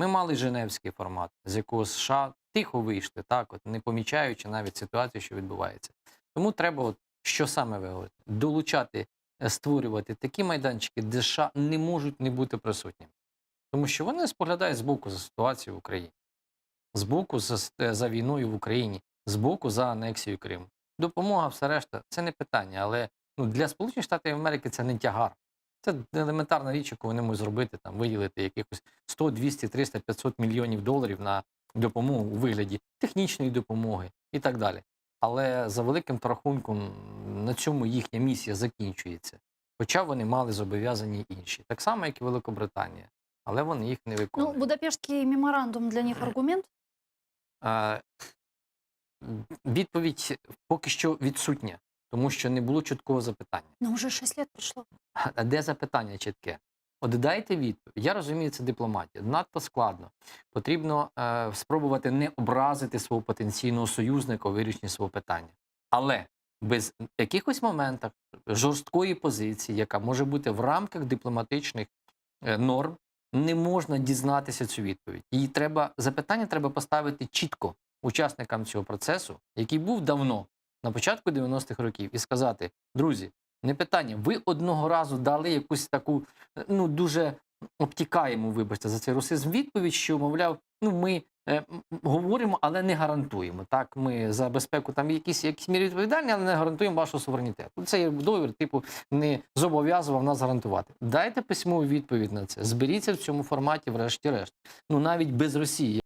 Ми мали Женевський формат, з якого США тихо вийшли, так, от, не помічаючи навіть ситуацію, що відбувається. Тому треба, от, що саме ви говорите, долучати, створювати такі майданчики, де США не можуть не бути присутніми. Тому що вони споглядають збоку за ситуацією в Україні, збоку за війною в Україні, збоку за анексією Криму. Допомога, все решта, це не питання, але для Сполучених Штатів Америки це не тягар. Це елементарна річ, яку вони можуть зробити, там, виділити якихось 100, 200, 300, 500 мільйонів доларів на допомогу у вигляді технічної допомоги і так далі. Але за великим рахунком на цьому їхня місія закінчується. Хоча вони мали зобов'язані інші. Так само, як і Великобританія. Але вони їх не Ну, виконують. Будапештський меморандум для них аргумент? А, Відповідь поки що відсутня, тому що не було чіткого запитання. Ну, уже 6 лет прошло. А де запитання чітке? От дайте відповідь. Я розумію, це дипломатія. Надто складно. Потрібно спробувати не образити свого потенційного союзника у вирішенні свого питання. Але без якихось моментів жорсткої позиції, яка може бути в рамках дипломатичних норм, не можна дізнатися цю відповідь. Запитання треба поставити чітко учасникам цього процесу, який був давно, на початку 90-х років, і сказати: друзі, не питання, ви одного разу дали якусь таку, дуже обтікаємо, вибачте за цей русизм, відповідь, що, мовляв, ми говоримо, але не гарантуємо. Так, ми за безпеку там якісь мірі відповідальні, але не гарантуємо вашу суверенітету. Цей договір, не зобов'язував нас гарантувати. Дайте письмову відповідь на це. Зберіться в цьому форматі, врешті-решт. Навіть без Росії.